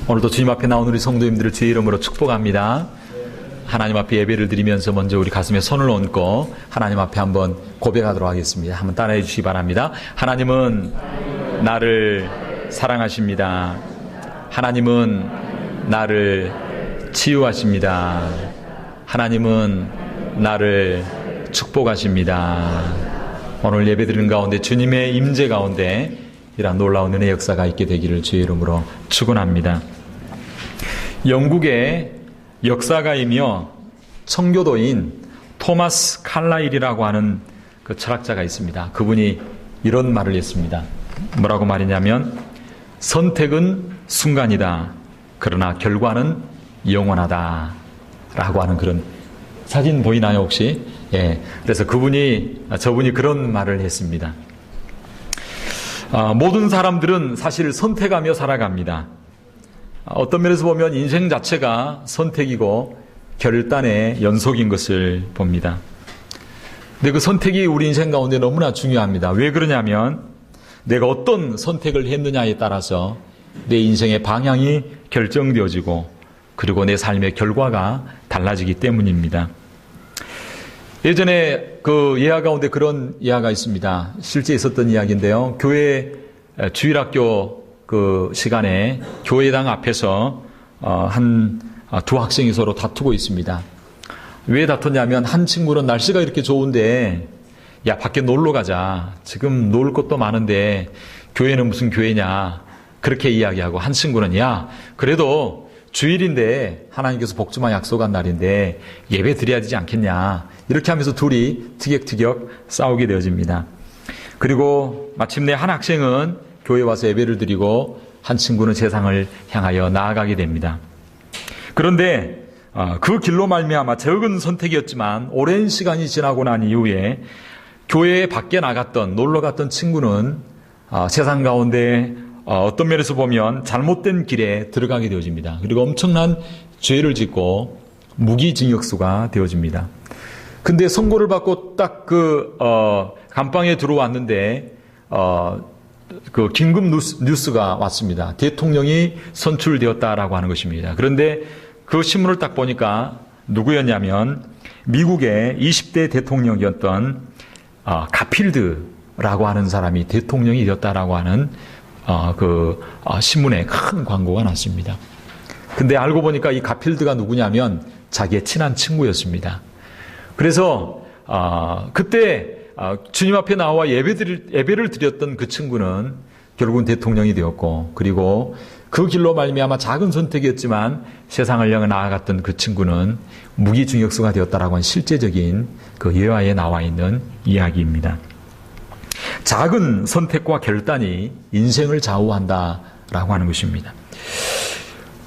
오늘도 주님 앞에 나온 우리 성도님들을 주의 이름으로 축복합니다. 하나님 앞에 예배를 드리면서 먼저 우리 가슴에 손을 얹고 하나님 앞에 한번 고백하도록 하겠습니다. 한번 따라해 주시기 바랍니다. 하나님은 나를 사랑하십니다. 하나님은 나를 치유하십니다. 하나님은 나를 축복하십니다. 오늘 예배 드리는 가운데 주님의 임재 가운데 이러한 놀라운 은혜의 역사가 있게 되기를 주의 이름으로 축원합니다. 영국의 역사가이며 청교도인 토마스 칼라일이라고 하는 그 철학자가 있습니다. 그분이 이런 말을 했습니다. 뭐라고 말이냐면 선택은 순간이다. 그러나 결과는 영원하다. 라고 하는 그런 사진 보이나요 혹시? 예. 그래서 저분이 그런 말을 했습니다. 모든 사람들은 사실 선택하며 살아갑니다. 어떤 면에서 보면 인생 자체가 선택이고 결단의 연속인 것을 봅니다. 근데 그 선택이 우리 인생 가운데 너무나 중요합니다. 왜 그러냐면 내가 어떤 선택을 했느냐에 따라서 내 인생의 방향이 결정되어지고 그리고 내 삶의 결과가 달라지기 때문입니다. 예전에 그 예화 가운데 그런 예화가 있습니다. 실제 있었던 이야기인데요. 교회 주일학교 그 시간에 교회당 앞에서 두 학생이 서로 다투고 있습니다. 왜 다퉜냐면 한 친구는 날씨가 이렇게 좋은데 야 밖에 놀러 가자. 지금 놀 것도 많은데 교회는 무슨 교회냐. 그렇게 이야기하고 한 친구는 야 그래도 주일인데 하나님께서 복주만 약속한 날인데 예배 드려야 되지 않겠냐. 이렇게 하면서 둘이 티격태격 싸우게 되어집니다. 그리고 마침내 한 학생은 교회 와서 예배를 드리고 한 친구는 세상을 향하여 나아가게 됩니다. 그런데 그 길로 말미암아 적은 선택이었지만 오랜 시간이 지나고 난 이후에 교회 밖에 나갔던 놀러 갔던 친구는 세상 가운데 어떤 면에서 보면 잘못된 길에 들어가게 되어집니다. 그리고 엄청난 죄를 짓고 무기징역수가 되어집니다. 근데 선고를 받고 딱 감방에 들어왔는데 그 긴급 뉴스가 왔습니다. 대통령이 선출되었다라고 하는 것입니다. 그런데 그 신문을 딱 보니까 누구였냐면 미국의 20대 대통령이었던 가필드라고 하는 사람이 대통령이 되었다라고 하는 신문에 큰 광고가 났습니다. 근데 알고 보니까 이 가필드가 누구냐면 자기의 친한 친구였습니다. 그래서 그때 주님 앞에 나와 예배를 드렸던 그 친구는 결국은 대통령이 되었고 그리고 그 길로 말미암아 작은 선택이었지만 세상을 향해 나아갔던 그 친구는 무기징역수가 되었다라고 하는 실제적인 그 예화에 나와 있는 이야기입니다. 작은 선택과 결단이 인생을 좌우한다라고 하는 것입니다.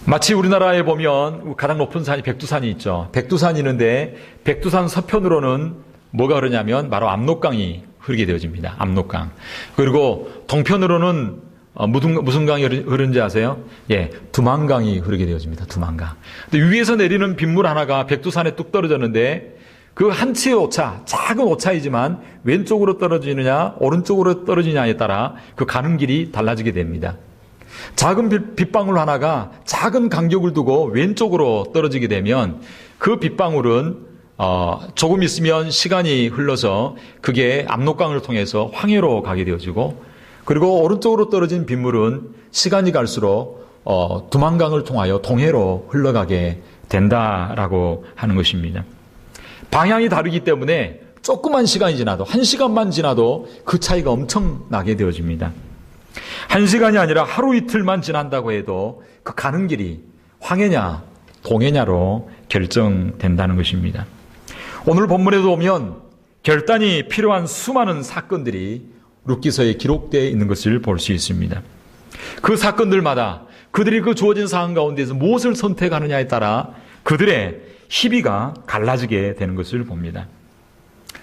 마치 우리나라에 보면 가장 높은 산이 백두산이 있죠. 백두산이 있는데 백두산 서편으로는 뭐가 흐르냐면 바로 압록강이 흐르게 되어집니다. 압록강. 그리고 동편으로는 무슨 강이 흐르는지 아세요? 예, 두만강이 흐르게 되어집니다. 두만강. 근데 위에서 내리는 빗물 하나가 백두산에 뚝 떨어졌는데 그 한 치의 오차, 작은 오차이지만 왼쪽으로 떨어지느냐 오른쪽으로 떨어지느냐에 따라 그 가는 길이 달라지게 됩니다. 작은 빗방울 하나가 작은 간격을 두고 왼쪽으로 떨어지게 되면 그 빗방울은 조금 있으면 시간이 흘러서 그게 압록강을 통해서 황해로 가게 되어지고 그리고 오른쪽으로 떨어진 빗물은 시간이 갈수록 두만강을 통하여 동해로 흘러가게 된다라고 하는 것입니다. 방향이 다르기 때문에 조그만 시간이 지나도 1시간만 지나도 그 차이가 엄청 나게 되어집니다. 1시간이 아니라 하루 이틀만 지난다고 해도 그 가는 길이 황해냐 동해냐로 결정된다는 것입니다. 오늘 본문에도 보면 결단이 필요한 수많은 사건들이 룻기서에 기록되어 있는 것을 볼 수 있습니다. 그 사건들마다 그들이 그 주어진 상황 가운데서 무엇을 선택하느냐에 따라 그들의 희비가 갈라지게 되는 것을 봅니다.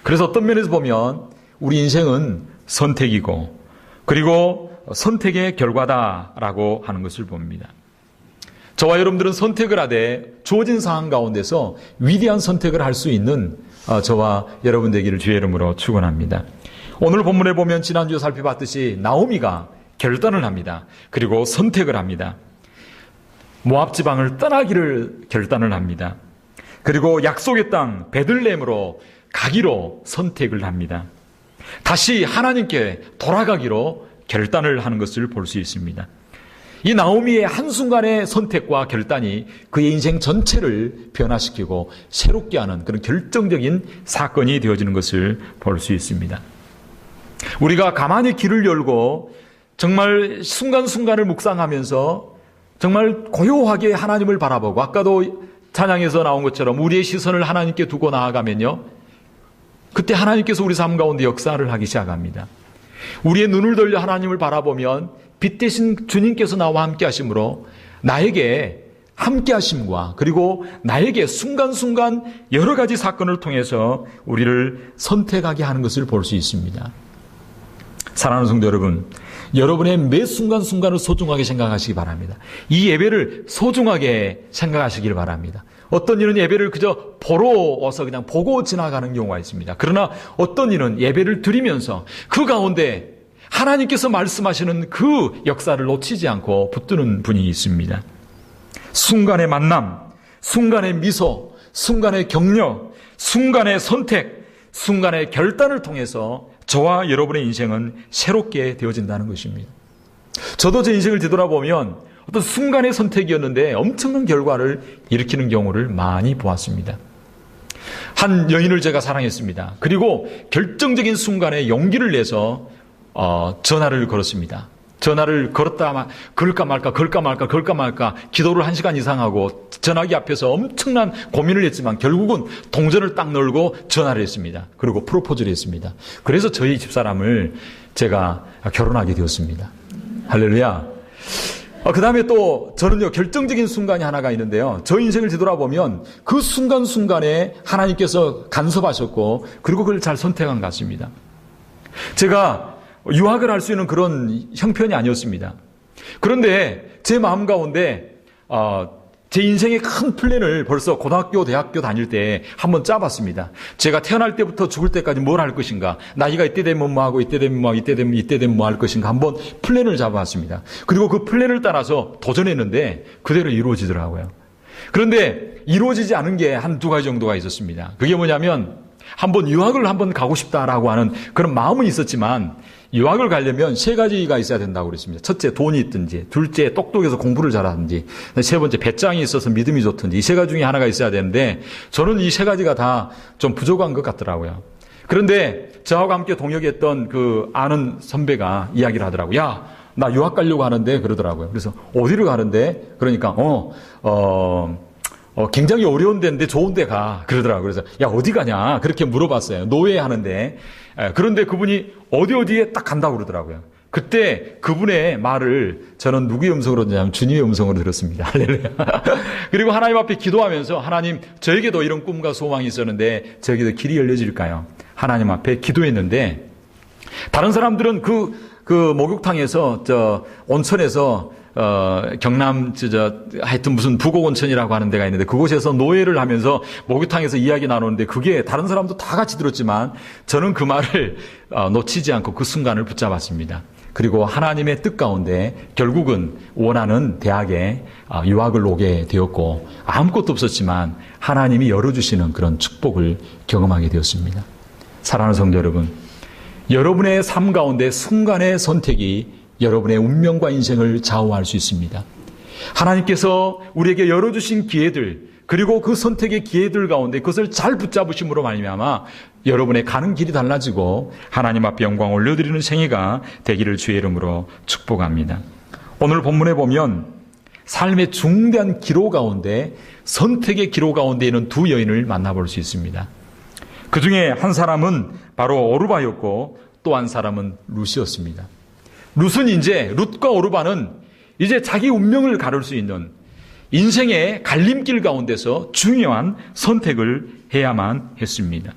그래서 어떤 면에서 보면 우리 인생은 선택이고 그리고 선택의 결과다라고 하는 것을 봅니다. 저와 여러분들은 선택을 하되 주어진 상황 가운데서 위대한 선택을 할 수 있는 저와 여러분 되기를 주의 이름으로 축원합니다. 오늘 본문에 보면 지난주에 살펴봤듯이 나오미가 결단을 합니다. 그리고 선택을 합니다. 모압 지방을 떠나기를 결단을 합니다. 그리고 약속의 땅 베들레헴으로 가기로 선택을 합니다. 다시 하나님께 돌아가기로 결단을 하는 것을 볼 수 있습니다. 이 나오미의 한순간의 선택과 결단이 그의 인생 전체를 변화시키고 새롭게 하는 그런 결정적인 사건이 되어지는 것을 볼 수 있습니다. 우리가 가만히 귀를 열고 정말 순간순간을 묵상하면서 정말 고요하게 하나님을 바라보고, 아까도 찬양에서 나온 것처럼 우리의 시선을 하나님께 두고 나아가면요, 그때 하나님께서 우리 삶 가운데 역사를 하기 시작합니다. 우리의 눈을 돌려 하나님을 바라보면 빛 대신 주님께서 나와 함께 하심으로 나에게 함께 하심과, 그리고 나에게 순간순간 여러 가지 사건을 통해서 우리를 선택하게 하는 것을 볼 수 있습니다. 사랑하는 성도 여러분, 여러분의 매 순간순간을 소중하게 생각하시기 바랍니다. 이 예배를 소중하게 생각하시길 바랍니다. 어떤 이는 예배를 그저 보러 와서 그냥 보고 지나가는 경우가 있습니다. 그러나 어떤 이는 예배를 드리면서 그 가운데 하나님께서 말씀하시는 그 역사를 놓치지 않고 붙드는 분이 있습니다. 순간의 만남, 순간의 미소, 순간의 격려, 순간의 선택, 순간의 결단을 통해서 저와 여러분의 인생은 새롭게 되어진다는 것입니다. 저도 제 인생을 뒤돌아보면 어떤 순간의 선택이었는데 엄청난 결과를 일으키는 경우를 많이 보았습니다. 한 여인을 제가 사랑했습니다. 그리고 결정적인 순간에 용기를 내서 전화를 걸었습니다. 전화를 걸을까 말까 기도를 1시간 이상 하고 전화기 앞에서 엄청난 고민을 했지만 결국은 동전을 딱 넣고 전화를 했습니다. 그리고 프로포즈를 했습니다. 그래서 저희 집사람을 제가 결혼하게 되었습니다. 할렐루야. 그 다음에 또 저는요, 결정적인 순간이 하나가 있는데요, 저 인생을 뒤돌아보면 그 순간순간에 하나님께서 간섭하셨고 그리고 그걸 잘 선택한 것 같습니다. 제가 유학을 할 수 있는 그런 형편이 아니었습니다. 그런데 제 마음 가운데 제 인생의 큰 플랜을 벌써 고등학교, 대학교 다닐 때 한번 짜봤습니다. 제가 태어날 때부터 죽을 때까지 뭘 할 것인가, 나이가 이때 되면 뭐 하고 이때 되면 뭐 하고 이때 되면 뭐 할 것인가 한번 플랜을 잡아봤습니다. 그리고 그 플랜을 따라서 도전했는데 그대로 이루어지더라고요. 그런데 이루어지지 않은 게 한두 가지 정도가 있었습니다. 그게 뭐냐면 한번 유학을 한번 가고 싶다라고 하는 그런 마음은 있었지만 유학을 가려면 3가지가 있어야 된다고 그랬습니다. 첫째, 돈이 있든지, 둘째, 똑똑해서 공부를 잘하든지, 세 번째, 배짱이 있어서 믿음이 좋든지, 이 3가지 중에 하나가 있어야 되는데 저는 이 3가지가 다 좀 부족한 것 같더라고요. 그런데 저하고 함께 동역했던 그 아는 선배가 이야기를 하더라고요. 야, 나 유학 가려고 하는데 그러더라고요. 그래서 어디로 가는데? 그러니까 굉장히 어려운 데인데 좋은 데 가. 그러더라고요. 그래서 야, 어디 가냐? 그렇게 물어봤어요. 노예하는데. 그런데 그분이 어디에 딱 간다고 그러더라고요. 그때 그분의 말을 저는 누구의 음성으로 듣냐면 주님의 음성으로 들었습니다. 할렐루야. 그리고 하나님 앞에 기도하면서 하나님, 저에게도 이런 꿈과 소망이 있었는데 저에게도 길이 열려질까요? 하나님 앞에 기도했는데 다른 사람들은 그 목욕탕에서 온천에서 경남 하여튼 무슨 부곡온천이라고 하는 데가 있는데 그곳에서 노예를 하면서 목욕탕에서 이야기 나누는데 그게 다른 사람도 다 같이 들었지만 저는 그 말을 놓치지 않고 그 순간을 붙잡았습니다. 그리고 하나님의 뜻 가운데 결국은 원하는 대학에 유학을 오게 되었고 아무것도 없었지만 하나님이 열어주시는 그런 축복을 경험하게 되었습니다. 사랑하는 성도 여러분, 여러분의 삶 가운데 순간의 선택이 여러분의 운명과 인생을 좌우할 수 있습니다. 하나님께서 우리에게 열어주신 기회들, 그리고 그 선택의 기회들 가운데 그것을 잘 붙잡으심으로 말미암아 여러분의 가는 길이 달라지고 하나님 앞에 영광 올려드리는 생애가 되기를 주의 이름으로 축복합니다. 오늘 본문에 보면 삶의 중대한 기로 가운데, 선택의 기로 가운데 있는 2 여인을 만나볼 수 있습니다. 그 중에 한 사람은 바로 오르바였고 또 한 사람은 룻이었습니다. 룻과 오르바는 이제 자기 운명을 가를 수 있는 인생의 갈림길 가운데서 중요한 선택을 해야만 했습니다.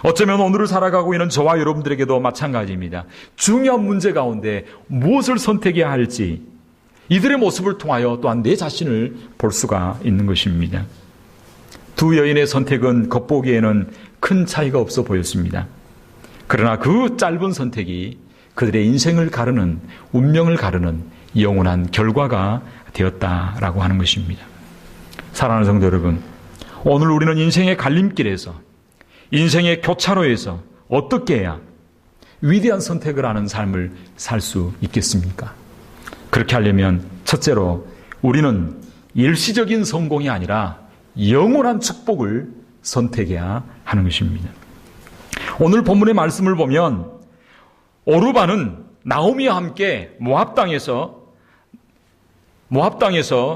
어쩌면 오늘을 살아가고 있는 저와 여러분들에게도 마찬가지입니다. 중요한 문제 가운데 무엇을 선택해야 할지 이들의 모습을 통하여 또한 내 자신을 볼 수가 있는 것입니다. 2 여인의 선택은 겉보기에는 큰 차이가 없어 보였습니다. 그러나 그 짧은 선택이 그들의 인생을 가르는, 운명을 가르는 영원한 결과가 되었다라고 하는 것입니다. 사랑하는 성도 여러분, 오늘 우리는 인생의 갈림길에서, 인생의 교차로에서 어떻게 해야 위대한 선택을 하는 삶을 살 수 있겠습니까? 그렇게 하려면 첫째로 우리는 일시적인 성공이 아니라 영원한 축복을 선택해야 하는 것입니다. 오늘 본문의 말씀을 보면 오르바는 나오미와 함께 모압 땅에서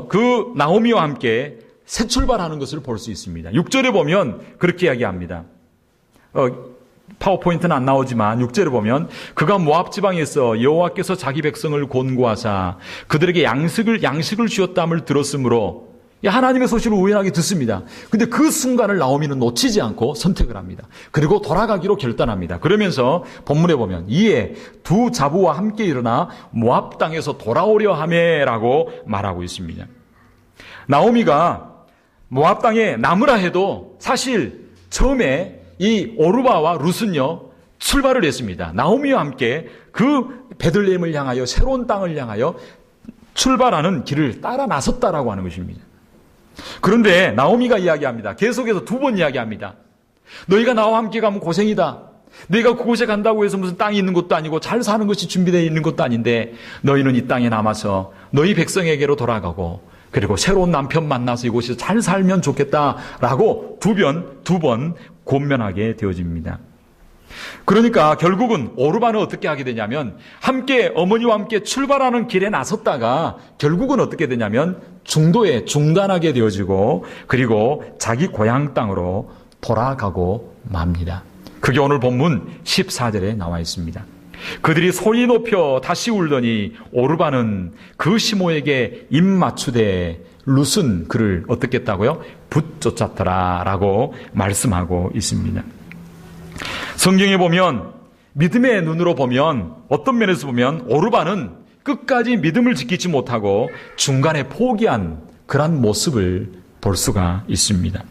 그 나오미와 함께 새 출발하는 것을 볼 수 있습니다. 6절에 보면 그렇게 이야기합니다. 파워포인트는 안 나오지만 6절에 보면 그가 모압 지방에서 여호와께서 자기 백성을 곤고하사 그들에게 양식을 주었다함을 들었으므로 하나님의 소식을 우연하게 듣습니다. 근데 그 순간을 나오미는 놓치지 않고 선택을 합니다. 그리고 돌아가기로 결단합니다. 그러면서 본문에 보면 이에 두 자부와 함께 일어나 모압 땅에서 돌아오려 하매라고 말하고 있습니다. 나오미가 모압 땅에 남으라 해도 사실 처음에 이 오르바와 룻은요 출발을 했습니다. 나오미와 함께 그 베들레헴을 향하여 새로운 땅을 향하여 출발하는 길을 따라 나섰다라고 하는 것입니다. 그런데 나오미가 이야기합니다. 계속해서 두 번 이야기합니다. 너희가 나와 함께 가면 고생이다. 너희가 그곳에 간다고 해서 무슨 땅이 있는 것도 아니고 잘 사는 것이 준비되어 있는 것도 아닌데 너희는 이 땅에 남아서 너희 백성에게로 돌아가고 그리고 새로운 남편 만나서 이곳에서 잘 살면 좋겠다라고 두 번 권면하게 되어집니다. 그러니까 결국은 오르바는 어떻게 하게 되냐면 어머니와 함께 출발하는 길에 나섰다가 결국은 어떻게 되냐면 중도에 중단하게 되어지고 그리고 자기 고향 땅으로 돌아가고 맙니다. 그게 오늘 본문 14절에 나와 있습니다. 그들이 소리 높여 다시 울더니 오르바는 그 시모에게 입 맞추되 룻은 그를 어떻게 했다고요? 붙쫓았더라라고 말씀하고 있습니다. 성경에 보면 믿음의 눈으로 보면 어떤 면에서 보면 오르바는 끝까지 믿음을 지키지 못하고 중간에 포기한 그런 모습을 볼 수가 있습니다.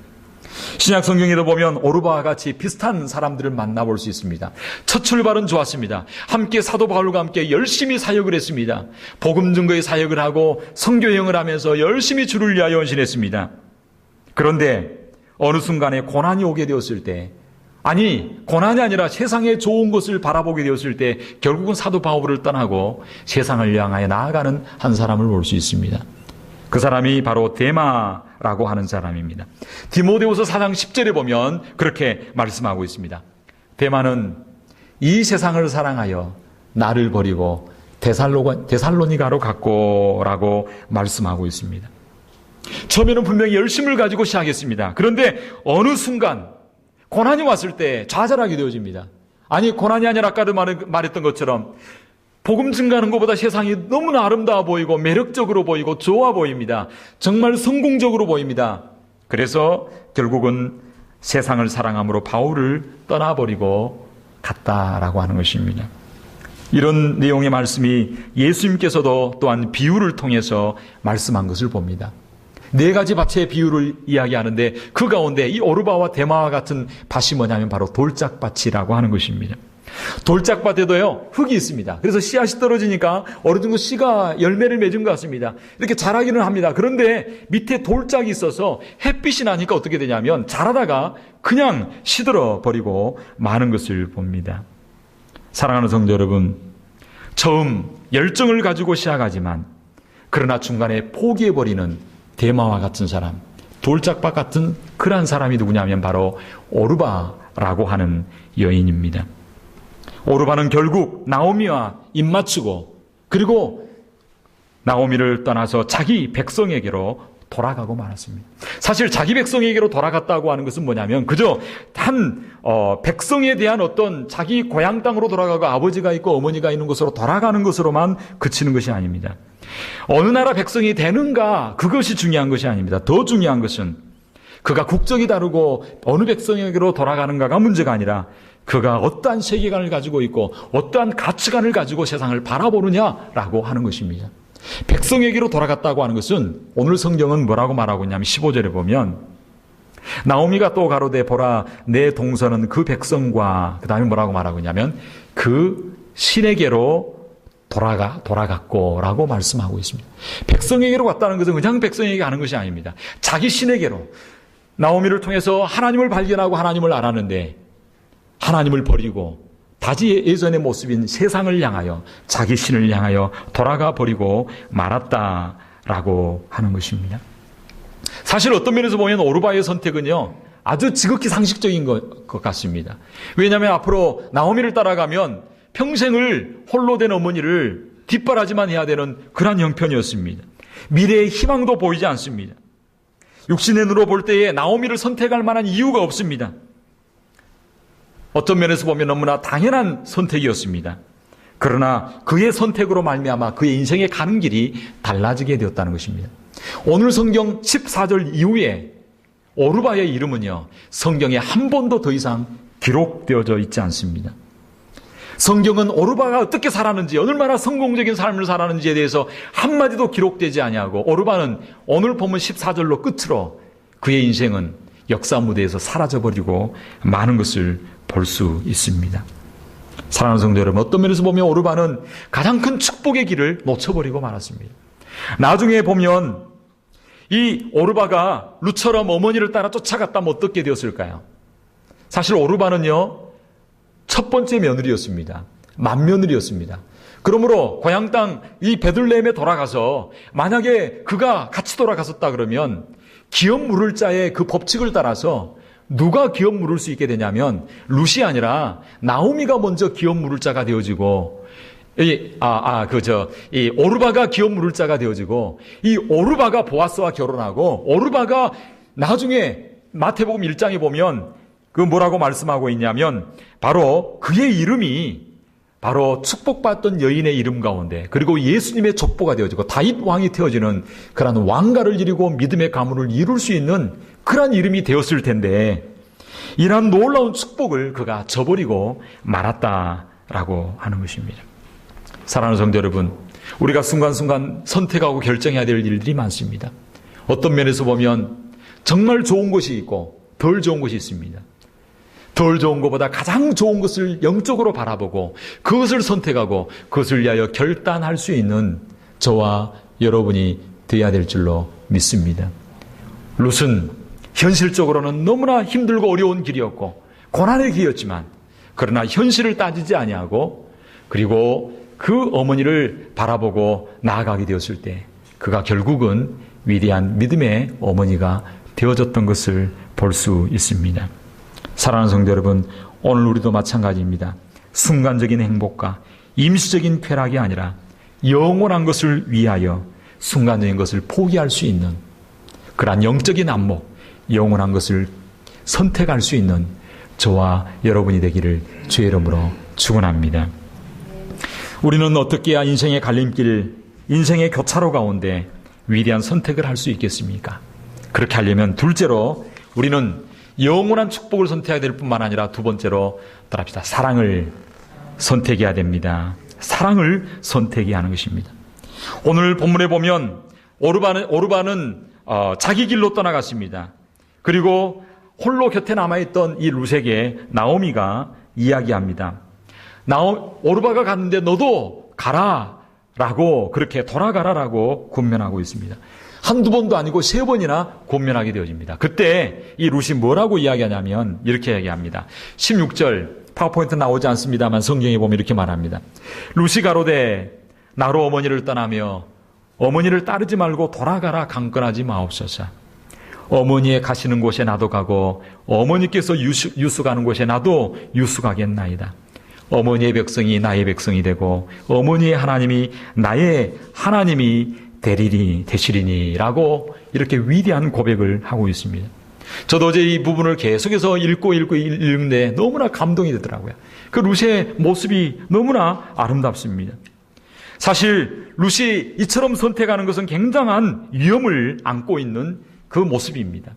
신약 성경에도 보면 오르바와 같이 비슷한 사람들을 만나볼 수 있습니다. 첫 출발은 좋았습니다. 함께 사도 바울과 함께 열심히 사역을 했습니다. 복음 증거의 사역을 하고 선교행을 하면서 열심히 주를 위하여 헌신했습니다. 그런데 어느 순간에 고난이 오게 되었을 때 고난이 아니라 세상의 좋은 것을 바라보게 되었을 때 결국은 사도 바울을 떠나고 세상을 향하여 나아가는 한 사람을 볼 수 있습니다. 그 사람이 바로 데마라고 하는 사람입니다. 디모데후서 4장 10절에 보면 그렇게 말씀하고 있습니다. 데마는 이 세상을 사랑하여 나를 버리고 데살로니가로 갔고라고 말씀하고 있습니다. 처음에는 분명히 열심을 가지고 시작했습니다. 그런데 어느 순간 고난이 왔을 때 좌절하게 되어집니다. 고난이 아니라 아까도 말했던 것처럼 복음 증가하는 것보다 세상이 너무나 아름다워 보이고 매력적으로 보이고 좋아 보입니다. 정말 성공적으로 보입니다. 그래서 결국은 세상을 사랑함으로 바울을 떠나버리고 갔다라고 하는 것입니다. 이런 내용의 말씀이 예수님께서도 또한 비유를 통해서 말씀한 것을 봅니다. 4가지 밭의 비유를 이야기하는데 그 가운데 이 오르바와 데마와 같은 밭이 뭐냐면 바로 돌짝밭이라고 하는 것입니다. 돌짝밭에도요 흙이 있습니다. 그래서 씨앗이 떨어지니까 어느 정도 씨가 열매를 맺은 것 같습니다. 이렇게 자라기는 합니다. 그런데 밑에 돌짝이 있어서 햇빛이 나니까 어떻게 되냐면 자라다가 그냥 시들어 버리고 마는 것을 봅니다. 사랑하는 성도 여러분, 처음 열정을 가지고 시작하지만 그러나 중간에 포기해버리는 데마와 같은 사람, 돌짝밭 같은 그러한 사람이 누구냐면 바로 오르바라고 하는 여인입니다. 오르바는 결국 나오미와 입맞추고 그리고 나오미를 떠나서 자기 백성에게로 돌아가고 말았습니다. 사실 자기 백성에게로 돌아갔다고 하는 것은 뭐냐면 그저 백성에 대한 어떤 자기 고향 땅으로 돌아가고 아버지가 있고 어머니가 있는 곳으로 돌아가는 것으로만 그치는 것이 아닙니다. 어느 나라 백성이 되는가 그것이 중요한 것이 아닙니다. 더 중요한 것은 그가 국적이 다르고 어느 백성에게로 돌아가는가가 문제가 아니라 그가 어떠한 세계관을 가지고 있고 어떠한 가치관을 가지고 세상을 바라보느냐라고 하는 것입니다. 백성에게로 돌아갔다고 하는 것은 오늘 성경은 뭐라고 말하고 있냐면 15절에 보면 나오미가 또 가로되 보라 내 동서는 그 백성과 그 다음에 뭐라고 말하고 있냐면 그 신에게로 돌아갔고라고 말씀하고 있습니다. 백성에게로 갔다는 것은 그냥 백성에게 가는 것이 아닙니다. 자기 신에게로. 나오미를 통해서 하나님을 발견하고 하나님을 알았는데 하나님을 버리고 다시 예전의 모습인 세상을 향하여 자기 신을 향하여 돌아가 버리고 말았다라고 하는 것입니다. 사실 어떤 면에서 보면 오르바의 선택은요, 아주 지극히 상식적인 것 같습니다. 왜냐하면 앞으로 나오미를 따라가면 평생을 홀로 된 어머니를 뒷바라지만 해야 되는 그런 형편이었습니다. 미래의 희망도 보이지 않습니다. 육신의 눈으로 볼 때에 나오미를 선택할 만한 이유가 없습니다. 어떤 면에서 보면 너무나 당연한 선택이었습니다. 그러나 그의 선택으로 말미암아 그의 인생의 가는 길이 달라지게 되었다는 것입니다. 오늘 성경 14절 이후에 오르바의 이름은요, 성경에 한 번도 더 이상 기록되어져 있지 않습니다. 성경은 오르바가 어떻게 살았는지, 얼마나 성공적인 삶을 살았는지에 대해서 한마디도 기록되지 아니하고, 오르바는 오늘 보면 14절로 끝으로 그의 인생은 역사 무대에서 사라져버리고 많은 것을 볼 수 있습니다. 사랑하는 성도 여러분, 어떤 면에서 보면 오르바는 가장 큰 축복의 길을 놓쳐버리고 말았습니다. 나중에 보면 이 오르바가 룻처럼 어머니를 따라 쫓아갔다면 어떻게 되었을까요? 사실 오르바는요, 첫 번째 며느리였습니다. 맏며느리였습니다. 그러므로 고향 땅 이 베들레헴에 돌아가서 만약에 그가 같이 돌아갔었다 그러면 기업 물을 자의 그 법칙을 따라서 누가 기업 물을 수 있게 되냐면 룻이 아니라 나오미가 먼저 기업 물을 자가 되어지고 이 오르바가 기업 물을 자가 되어지고 이 오르바가 보아스와 결혼하고 오르바가 나중에 마태복음 1장에 보면 그 뭐라고 말씀하고 있냐면 바로 그의 이름이 바로 축복받던 여인의 이름 가운데 그리고 예수님의 족보가 되어지고 다윗 왕이 되어지는 그런 왕가를 이루고 믿음의 가문을 이룰 수 있는 그런 이름이 되었을 텐데 이러한 놀라운 축복을 그가 저버리고 말았다라고 하는 것입니다. 사랑하는 성도 여러분, 우리가 순간순간 선택하고 결정해야 될 일들이 많습니다. 어떤 면에서 보면 정말 좋은 것이 있고 덜 좋은 것이 있습니다. 덜 좋은 것보다 가장 좋은 것을 영적으로 바라보고 그것을 선택하고 그것을 위하여 결단할 수 있는 저와 여러분이 되어야 될 줄로 믿습니다. 룻은 현실적으로는 너무나 힘들고 어려운 길이었고 고난의 길이었지만 그러나 현실을 따지지 아니하고 그리고 그 어머니를 바라보고 나아가게 되었을 때 그가 결국은 위대한 믿음의 어머니가 되어졌던 것을 볼 수 있습니다. 사랑하는 성도 여러분, 오늘 우리도 마찬가지입니다. 순간적인 행복과 임시적인 쾌락이 아니라 영원한 것을 위하여 순간적인 것을 포기할 수 있는 그러한 영적인 안목, 영원한 것을 선택할 수 있는 저와 여러분이 되기를 주의 이름으로 축원합니다. 우리는 어떻게 해야 인생의 갈림길, 인생의 교차로 가운데 위대한 선택을 할 수 있겠습니까? 그렇게 하려면 둘째로 우리는 영원한 축복을 선택해야 될 뿐만 아니라 두 번째로 따라합시다. 사랑을 선택해야 됩니다. 사랑을 선택해야 하는 것입니다. 오늘 본문에 보면 오르바는 자기 길로 떠나갔습니다. 그리고 홀로 곁에 남아있던 이 룻에게 나오미가 이야기합니다. 오르바가 갔는데 너도 가라라고 그렇게 돌아가라라고 권면하고 있습니다. 한두 번도 아니고 세 번이나 권면하게 되어집니다. 그때 이 룻이 뭐라고 이야기하냐면 이렇게 이야기합니다. 16절 파워포인트 나오지 않습니다만 성경에 보면 이렇게 말합니다. 룻이 가로되 나로 어머니를 떠나며 어머니를 따르지 말고 돌아가라 강권하지 마옵소서. 어머니의 가시는 곳에 나도 가고 어머니께서 유숙하는 곳에 나도 유숙하겠나이다. 어머니의 백성이 나의 백성이 되고 어머니의 하나님이 나의 하나님이 되시리니라고 이렇게 위대한 고백을 하고 있습니다. 저도 어제 이 부분을 계속해서 읽고 읽는데 너무나 감동이 되더라고요. 그 룻의 모습이 너무나 아름답습니다. 사실 룻이 이처럼 선택하는 것은 굉장한 위험을 안고 있는 그 모습입니다.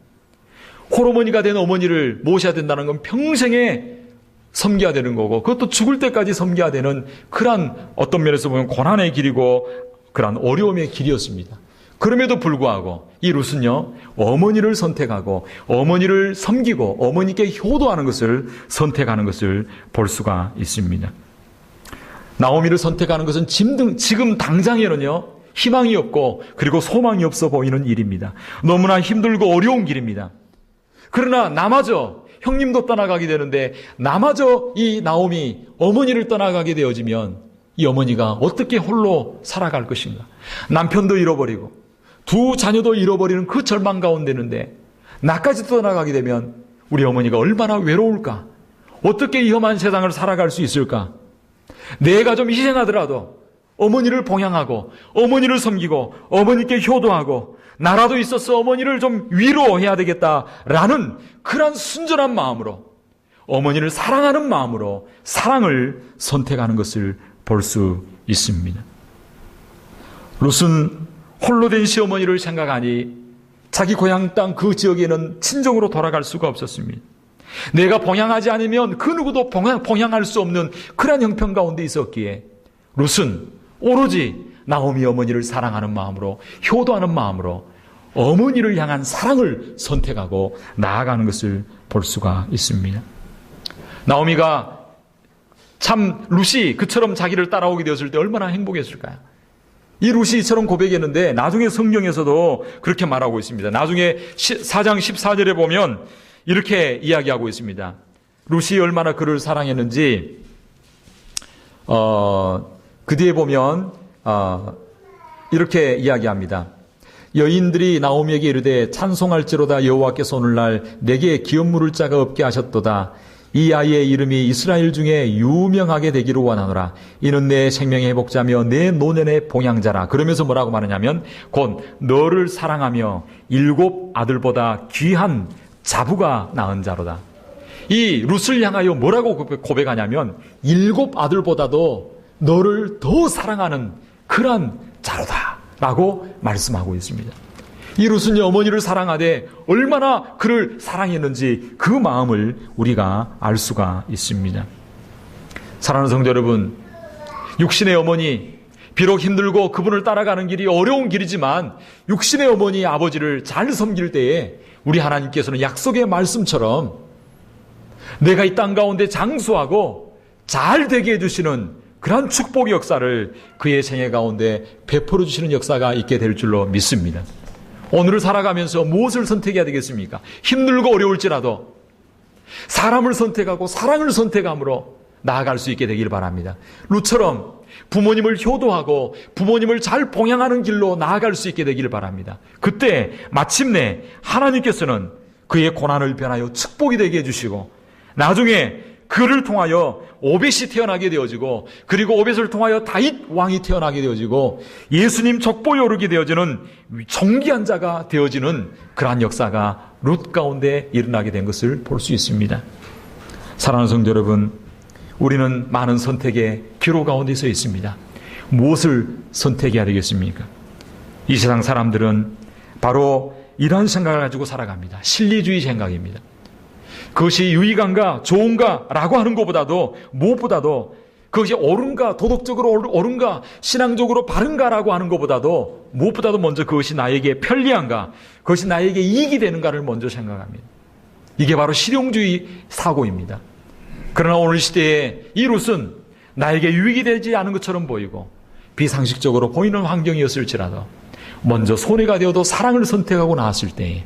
홀어머니가 된 어머니를 모셔야 된다는 건 평생에 섬겨야 되는 거고 그것도 죽을 때까지 섬겨야 되는 그러한 어떤 면에서 보면 고난의 길이고 그러한 어려움의 길이었습니다. 그럼에도 불구하고 이 룻은요, 어머니를 선택하고 어머니를 섬기고 어머니께 효도하는 것을 선택하는 것을 볼 수가 있습니다. 나오미를 선택하는 것은 지금 당장에는요, 희망이 없고 그리고 소망이 없어 보이는 일입니다. 너무나 힘들고 어려운 길입니다. 그러나 나마저 형님도 떠나가게 되는데 나마저 이 나오미 어머니를 떠나가게 되어지면 이 어머니가 어떻게 홀로 살아갈 것인가. 남편도 잃어버리고 두 자녀도 잃어버리는 그 절망 가운데는데 나까지 떠나가게 되면 우리 어머니가 얼마나 외로울까. 어떻게 이 험한 세상을 살아갈 수 있을까. 내가 좀 희생하더라도 어머니를 봉양하고 어머니를 섬기고 어머니께 효도하고 나라도 있어서 어머니를 좀 위로해야 되겠다라는 그런 순전한 마음으로 어머니를 사랑하는 마음으로 사랑을 선택하는 것을 볼 수 있습니다. 룻은 홀로 된 시어머니를 생각하니 자기 고향 땅 그 지역에는 친정으로 돌아갈 수가 없었습니다. 내가 봉양하지 않으면 그 누구도 봉양할 수 없는 그런 형편 가운데 있었기에 룻은 오로지 나오미 어머니를 사랑하는 마음으로 효도하는 마음으로 어머니를 향한 사랑을 선택하고 나아가는 것을 볼 수가 있습니다. 나오미가 참 룻이 그처럼 자기를 따라오게 되었을 때 얼마나 행복했을까요? 이 룻이 이처럼 고백했는데 나중에 성경에서도 그렇게 말하고 있습니다. 나중에 4장 14절에 보면 이렇게 이야기하고 있습니다. 룻이 얼마나 그를 사랑했는지 그 뒤에 보면 이렇게 이야기합니다. 여인들이 나오미에게 이르되 찬송할지로다 여호와께서 오늘날 내게 기업 물을 자가 없게 하셨도다. 이 아이의 이름이 이스라엘 중에 유명하게 되기를 원하노라. 이는 내 생명의 회복자며 내 노년의 봉양자라. 그러면서 뭐라고 말하냐면 곧 너를 사랑하며 7 아들보다 귀한 자부가 낳은 자로다. 이 룻을 향하여 뭐라고 고백하냐면 7 아들보다도 너를 더 사랑하는 그런 자로다 라고 말씀하고 있습니다. 이 룻은 어머니를 사랑하되 얼마나 그를 사랑했는지 그 마음을 우리가 알 수가 있습니다. 사랑하는 성도 여러분, 육신의 어머니, 비록 힘들고 그분을 따라가는 길이 어려운 길이지만 육신의 어머니 아버지를 잘 섬길 때에 우리 하나님께서는 약속의 말씀처럼 내가 이 땅 가운데 장수하고 잘 되게 해주시는 그런 축복의 역사를 그의 생애 가운데 베풀어 주시는 역사가 있게 될 줄로 믿습니다. 오늘을 살아가면서 무엇을 선택해야 되겠습니까? 힘들고 어려울지라도 사람을 선택하고 사랑을 선택함으로 나아갈 수 있게 되길 바랍니다. 룻처럼 부모님을 효도하고 부모님을 잘 봉양하는 길로 나아갈 수 있게 되기를 바랍니다. 그때 마침내 하나님께서는 그의 고난을 변하여 축복이 되게 해주시고 나중에 그를 통하여 오벳이 태어나게 되어지고 그리고 오벳을 통하여 다윗 왕이 태어나게 되어지고 예수님 족보에 오르게 되어지는 정귀한 자가 되어지는 그러한 역사가 룻 가운데 일어나게 된 것을 볼 수 있습니다. 사랑하는 성도 여러분, 우리는 많은 선택의 기로 가운데 서 있습니다. 무엇을 선택해야 되겠습니까? 이 세상 사람들은 바로 이런 생각을 가지고 살아갑니다. 실리주의 생각입니다. 그것이 유익한가 좋은가 라고 하는 것보다도 무엇보다도 그것이 옳은가 도덕적으로 옳은가 신앙적으로 바른가 라고 하는 것보다도 무엇보다도 먼저 그것이 나에게 편리한가 그것이 나에게 이익이 되는가를 먼저 생각합니다. 이게 바로 실용주의 사고입니다. 그러나 오늘 시대에 이 룻은 나에게 유익이 되지 않은 것처럼 보이고 비상식적으로 보이는 환경이었을지라도 먼저 손해가 되어도 사랑을 선택하고 나왔을 때에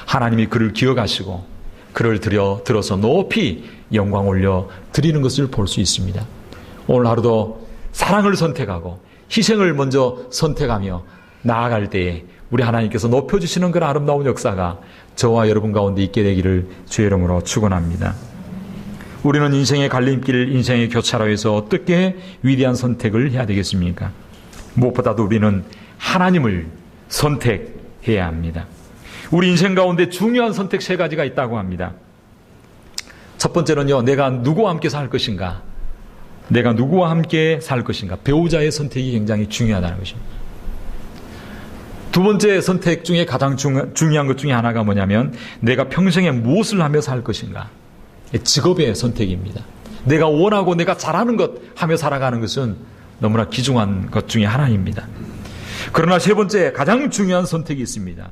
하나님이 그를 기억하시고 그를 들어서 높이 영광 올려 드리는 것을 볼 수 있습니다. 오늘 하루도 사랑을 선택하고 희생을 먼저 선택하며 나아갈 때에 우리 하나님께서 높여주시는 그런 아름다운 역사가 저와 여러분 가운데 있게 되기를 주의 이름으로 축원합니다. 우리는 인생의 갈림길, 인생의 교차로에서 어떻게 위대한 선택을 해야 되겠습니까? 무엇보다도 우리는 하나님을 선택해야 합니다. 우리 인생 가운데 중요한 선택 3가지가 있다고 합니다. 첫 번째는요, 내가 누구와 함께 살 것인가? 내가 누구와 함께 살 것인가? 배우자의 선택이 굉장히 중요하다는 것입니다. 두 번째 선택 중에 가장 중요한 것 중에 하나가 뭐냐면 내가 평생에 무엇을 하며 살 것인가? 직업의 선택입니다. 내가 원하고 내가 잘하는 것 하며 살아가는 것은 너무나 귀중한 것 중에 하나입니다. 그러나 세 번째 가장 중요한 선택이 있습니다.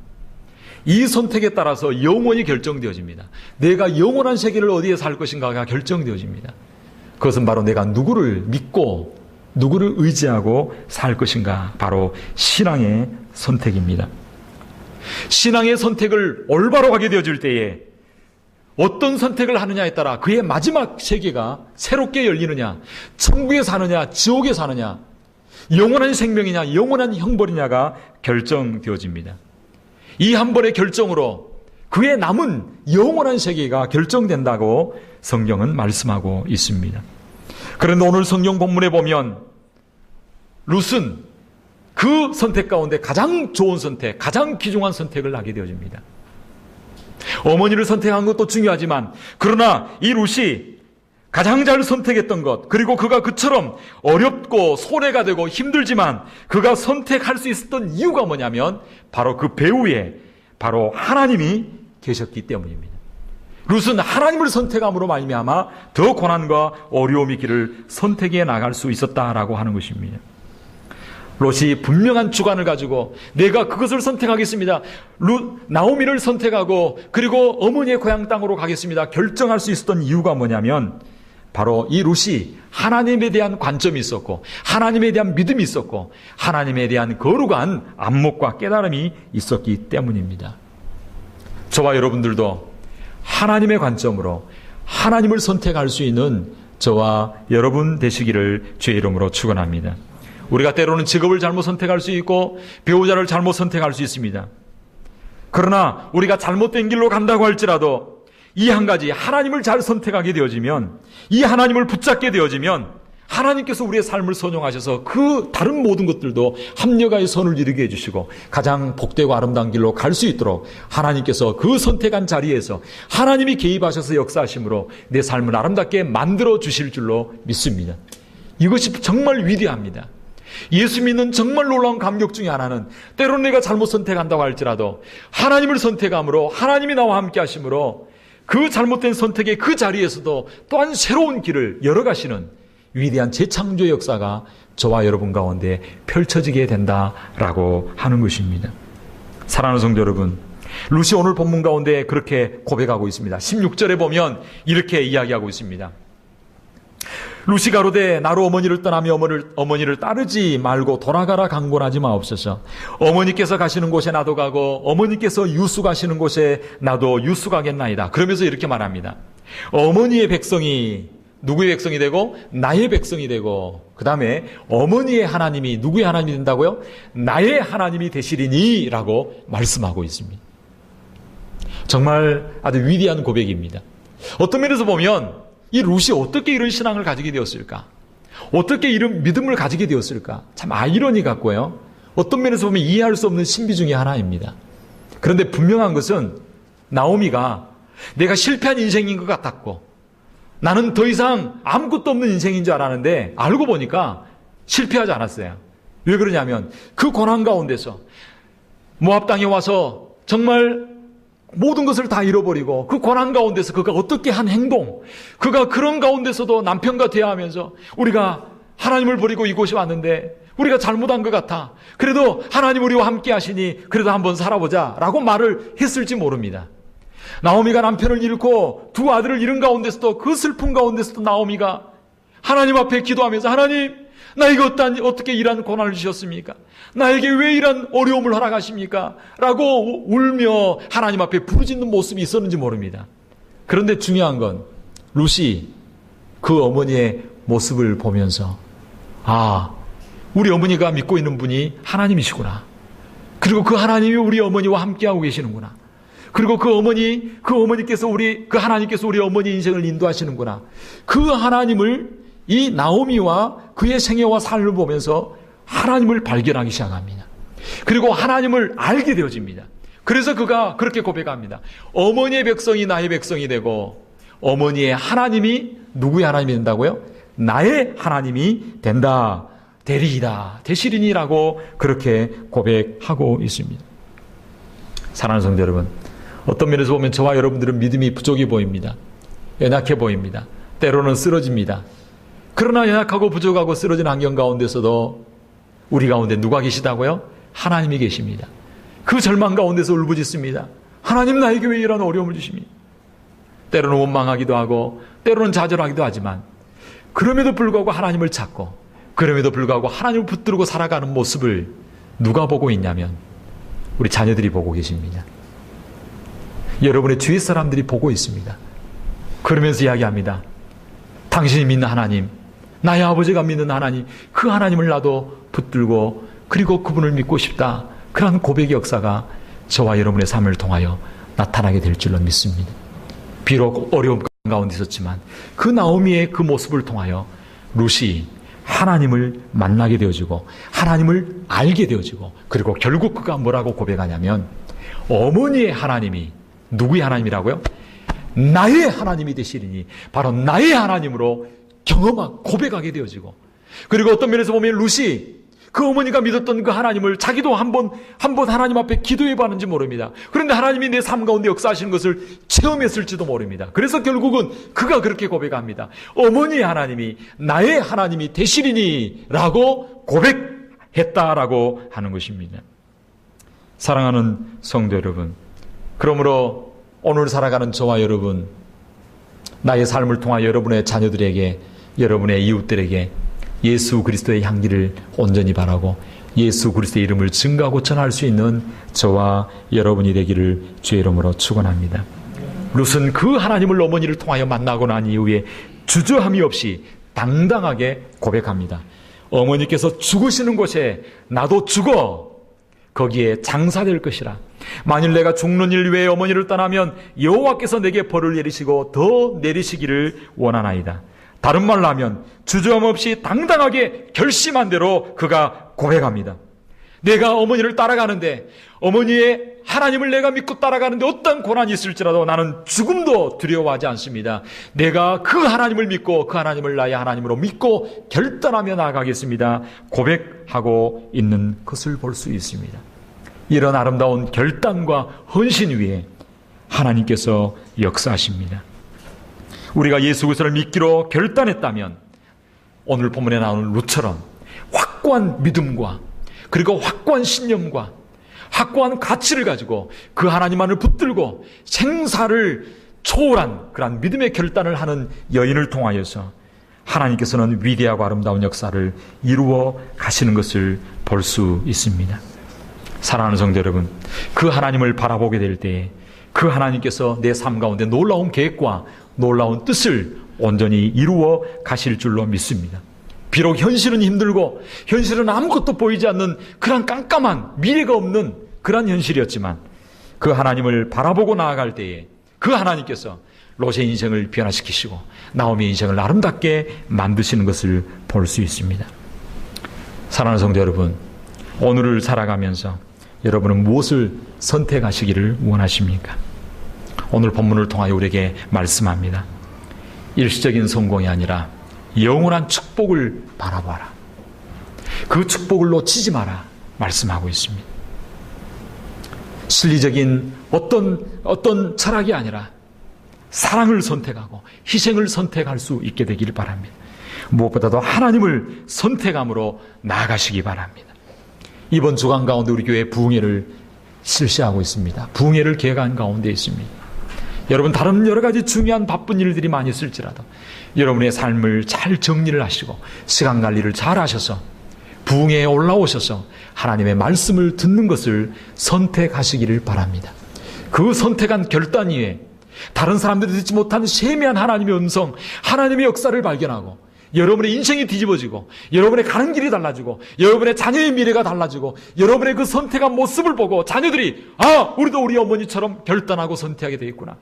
이 선택에 따라서 영원히 결정되어집니다. 내가 영원한 세계를 어디에 살 것인가가 결정되어집니다. 그것은 바로 내가 누구를 믿고 누구를 의지하고 살 것인가? 바로 신앙의 선택입니다. 신앙의 선택을 올바로 하게 되어질 때에 어떤 선택을 하느냐에 따라 그의 마지막 세계가 새롭게 열리느냐, 천국에 사느냐, 지옥에 사느냐, 영원한 생명이냐, 영원한 형벌이냐가 결정되어집니다. 이 한 번의 결정으로 그의 남은 영원한 세계가 결정된다고 성경은 말씀하고 있습니다. 그런데 오늘 성경 본문에 보면 룻은 그 선택 가운데 가장 좋은 선택, 가장 귀중한 선택을 하게 되어집니다. 어머니를 선택한 것도 중요하지만 그러나 이 룻이 가장 잘 선택했던 것, 그리고 그가 그처럼 어렵고 손해가 되고 힘들지만 그가 선택할 수 있었던 이유가 뭐냐면 바로 그 배후에 바로 하나님이 계셨기 때문입니다. 룻은 하나님을 선택함으로 말미암아 더 고난과 어려움의 길을 선택해 나갈 수 있었다라고 하는 것입니다. 롯이 분명한 주관을 가지고 내가 그것을 선택하겠습니다. 나오미를 선택하고 그리고 어머니의 고향 땅으로 가겠습니다. 결정할 수 있었던 이유가 뭐냐면 바로 이 롯이 하나님에 대한 관점이 있었고 하나님에 대한 믿음이 있었고 하나님에 대한 거룩한 안목과 깨달음이 있었기 때문입니다. 저와 여러분들도 하나님의 관점으로 하나님을 선택할 수 있는 저와 여러분 되시기를 주의 이름으로 축원합니다. 우리가 때로는 직업을 잘못 선택할 수 있고 배우자를 잘못 선택할 수 있습니다. 그러나 우리가 잘못된 길로 간다고 할지라도 이 한 가지 하나님을 잘 선택하게 되어지면, 이 하나님을 붙잡게 되어지면 하나님께서 우리의 삶을 선용하셔서 그 다른 모든 것들도 합력하여 선을 이루게 해주시고 가장 복되고 아름다운 길로 갈 수 있도록 하나님께서 그 선택한 자리에서 하나님이 개입하셔서 역사하심으로 내 삶을 아름답게 만들어 주실 줄로 믿습니다. 이것이 정말 위대합니다. 예수 믿는 정말 놀라운 감격 중에 하나는 때로는 내가 잘못 선택한다고 할지라도 하나님을 선택함으로 하나님이 나와 함께 하심으로 그 잘못된 선택의 그 자리에서도 또한 새로운 길을 열어가시는 위대한 재창조의 역사가 저와 여러분 가운데 펼쳐지게 된다라고 하는 것입니다. 사랑하는 성도 여러분, 룻이 오늘 본문 가운데 그렇게 고백하고 있습니다. 16절에 보면 이렇게 이야기하고 있습니다. 룻이 가로되 나로 어머니를 떠나며 어머니를 따르지 말고 돌아가라 강권하지 마옵소서. 어머니께서 가시는 곳에 나도 가고 어머니께서 유수 가시는 곳에 나도 유수 가겠나이다. 그러면서 이렇게 말합니다. 어머니의 백성이 누구의 백성이 되고 나의 백성이 되고 그 다음에 어머니의 하나님이 누구의 하나님이 된다고요? 나의 하나님이 되시리니 라고 말씀하고 있습니다. 정말 아주 위대한 고백입니다. 어떤 면에서 보면 이 룻이 어떻게 이런 신앙을 가지게 되었을까? 어떻게 이런 믿음을 가지게 되었을까? 참 아이러니 같고요. 어떤 면에서 보면 이해할 수 없는 신비 중에 하나입니다. 그런데 분명한 것은 나오미가 내가 실패한 인생인 것 같았고 나는 더 이상 아무것도 없는 인생인 줄 알았는데 알고 보니까 실패하지 않았어요. 왜 그러냐면 그 고난 가운데서 모압 땅에 와서 정말 모든 것을 다 잃어버리고 그 고난 가운데서 그가 어떻게 한 행동, 그가 그런 가운데서도 남편과 대화하면서 우리가 하나님을 버리고 이곳에 왔는데 우리가 잘못한 것 같아. 그래도 하나님 우리와 함께 하시니 그래도 한번 살아보자 라고 말을 했을지 모릅니다. 나오미가 남편을 잃고 두 아들을 잃은 가운데서도 그 슬픔 가운데서도 나오미가 하나님 앞에 기도하면서 하나님 나에게 어떻게 이런 고난을 주셨습니까? 나에게 왜 이런 어려움을 허락하십니까? 라고 울며 하나님 앞에 부르짖는 모습이 있었는지 모릅니다. 그런데 중요한 건 룻이 그 어머니의 모습을 보면서 우리 어머니가 믿고 있는 분이 하나님이시구나. 그리고 그 하나님이 우리 어머니와 함께하고 계시는구나. 그리고 그 어머니께서 그 하나님께서 우리 어머니 인생을 인도하시는구나. 그 하나님을 이 나오미와 그의 생애와 삶을 보면서 하나님을 발견하기 시작합니다. 그리고 하나님을 알게 되어집니다. 그래서 그가 그렇게 고백합니다. 어머니의 백성이 나의 백성이 되고 어머니의 하나님이 누구의 하나님이 된다고요? 나의 하나님이 된다. 되리이다. 되시리니라고 그렇게 고백하고 있습니다. 사랑하는 성도 여러분, 어떤 면에서 보면 저와 여러분들은 믿음이 부족해 보입니다. 연약해 보입니다. 때로는 쓰러집니다. 그러나 연약하고 부족하고 쓰러진 환경 가운데서도 우리 가운데 누가 계시다고요? 하나님이 계십니다. 그 절망 가운데서 울부짖습니다. 하나님 나에게 왜 이런 어려움을 주십니까? 때로는 원망하기도 하고 때로는 좌절하기도 하지만 그럼에도 불구하고 하나님을 찾고 그럼에도 불구하고 하나님을 붙들고 살아가는 모습을 누가 보고 있냐면 우리 자녀들이 보고 계십니다. 여러분의 주위 사람들이 보고 있습니다. 그러면서 이야기합니다. 당신이 믿는 하나님, 나의 아버지가 믿는 하나님, 그 하나님을 나도 붙들고 그리고 그분을 믿고 싶다. 그런 고백의 역사가 저와 여러분의 삶을 통하여 나타나게 될 줄로 믿습니다. 비록 어려움 가운데 있었지만 그 나오미의 그 모습을 통하여 룻이 하나님을 만나게 되어지고 하나님을 알게 되어지고 그리고 결국 그가 뭐라고 고백하냐면 어머니의 하나님이 누구의 하나님이라고요? 나의 하나님이 되시리니 바로 나의 하나님으로 경험하고 고백하게 되어지고 그리고 어떤 면에서 보면 룻이 그 어머니가 믿었던 그 하나님을 자기도 한번 하나님 앞에 기도해 봤는지 모릅니다. 그런데 하나님이 내 삶 가운데 역사하시는 것을 체험했을지도 모릅니다. 그래서 결국은 그가 그렇게 고백합니다. 어머니의 하나님이 나의 하나님이 되시리니 라고 고백했다라고 하는 것입니다. 사랑하는 성도 여러분, 그러므로 오늘 살아가는 저와 여러분, 나의 삶을 통하여 여러분의 자녀들에게, 여러분의 이웃들에게 예수 그리스도의 향기를 온전히 바라고 예수 그리스도의 이름을 증거하고 전할 수 있는 저와 여러분이 되기를 주의 이름으로 축원합니다. 룻은 그 하나님을 어머니를 통하여 만나고 난 이후에 주저함이 없이 당당하게 고백합니다. 어머니께서 죽으시는 곳에 나도 죽어 거기에 장사될 것이라. 만일 내가 죽는 일 외에 어머니를 떠나면 여호와께서 내게 벌을 내리시고 더 내리시기를 원하나이다. 다른 말로 하면 주저함 없이 당당하게 결심한 대로 그가 고백합니다. 내가 어머니를 따라가는데 어머니의 하나님을 내가 믿고 따라가는데 어떤 고난이 있을지라도 나는 죽음도 두려워하지 않습니다. 내가 그 하나님을 믿고 그 하나님을 나의 하나님으로 믿고 결단하며 나아가겠습니다. 고백하고 있는 것을 볼 수 있습니다. 이런 아름다운 결단과 헌신 위에 하나님께서 역사하십니다. 우리가 예수 그리스도를 믿기로 결단했다면 오늘 본문에 나오는 룻처럼 확고한 믿음과 그리고 확고한 신념과 확고한 가치를 가지고 그 하나님만을 붙들고 생사를 초월한 그런 믿음의 결단을 하는 여인을 통하여서 하나님께서는 위대하고 아름다운 역사를 이루어 가시는 것을 볼 수 있습니다. 사랑하는 성도 여러분, 그 하나님을 바라보게 될 때에 그 하나님께서 내 삶 가운데 놀라운 계획과 놀라운 뜻을 온전히 이루어 가실 줄로 믿습니다. 비록 현실은 힘들고 현실은 아무것도 보이지 않는 그런 깜깜한 미래가 없는 그런 현실이었지만 그 하나님을 바라보고 나아갈 때에 그 하나님께서 롯의 인생을 변화시키시고 나오미의 인생을 아름답게 만드시는 것을 볼 수 있습니다. 사랑하는 성도 여러분, 오늘을 살아가면서 여러분은 무엇을 선택하시기를 원하십니까? 오늘 본문을 통하여 우리에게 말씀합니다. 일시적인 성공이 아니라 영원한 축복을 바라봐라. 그 축복을 놓치지 마라 말씀하고 있습니다. 실리적인 어떤 철학이 아니라 사랑을 선택하고 희생을 선택할 수 있게 되기를 바랍니다. 무엇보다도 하나님을 선택함으로 나아가시기 바랍니다. 이번 주간 가운데 우리 교회 부흥회를 실시하고 있습니다. 부흥회를 계획한 가운데 있습니다. 여러분, 다른 여러 가지 중요한 바쁜 일들이 많이 있을지라도 여러분의 삶을 잘 정리를 하시고 시간 관리를 잘 하셔서 부흥회에 올라오셔서 하나님의 말씀을 듣는 것을 선택하시기를 바랍니다. 그 선택한 결단 위에 다른 사람들이 듣지 못한 세미한 하나님의 음성, 하나님의 역사를 발견하고 여러분의 인생이 뒤집어지고 여러분의 가는 길이 달라지고 여러분의 자녀의 미래가 달라지고 여러분의 그 선택한 모습을 보고 자녀들이 우리도 우리 어머니처럼 결단하고 선택하게 되겠구나.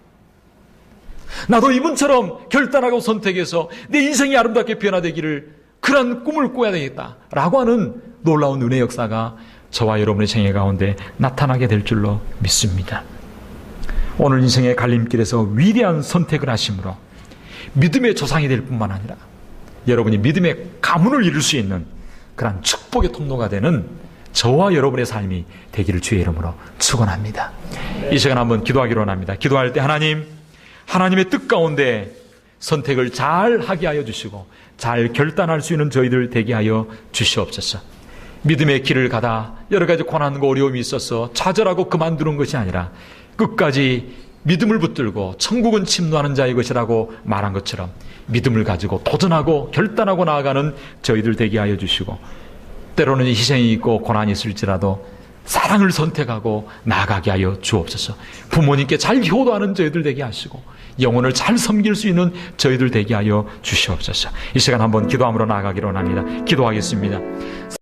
나도 이분처럼 결단하고 선택해서 내 인생이 아름답게 변화되기를 그런 꿈을 꿔야 되겠다라고 하는 놀라운 은혜 역사가 저와 여러분의 생애 가운데 나타나게 될 줄로 믿습니다. 오늘 인생의 갈림길에서 위대한 선택을 하심으로 믿음의 조상이 될 뿐만 아니라 여러분이 믿음의 가문을 이룰 수 있는 그런 축복의 통로가 되는 저와 여러분의 삶이 되기를 주의 이름으로 축원합니다. 이 시간 한번 기도하기로 합니다. 기도할 때 하나님의 뜻 가운데 선택을 잘 하게 하여 주시고 잘 결단할 수 있는 저희들 되게 하여 주시옵소서. 믿음의 길을 가다 여러 가지 고난과 어려움이 있어서 좌절하고 그만두는 것이 아니라 끝까지 믿음을 붙들고 천국은 침노하는 자의 것이라고 말한 것처럼 믿음을 가지고 도전하고 결단하고 나아가는 저희들 되게 하여 주시고, 때로는 희생이 있고 고난이 있을지라도 사랑을 선택하고 나아가게 하여 주옵소서. 부모님께 잘 효도하는 저희들 되게 하시고 영혼을 잘 섬길 수 있는 저희들 되게 하여 주시옵소서. 이 시간 한번 기도함으로 나아가기로 합니다. 기도하겠습니다.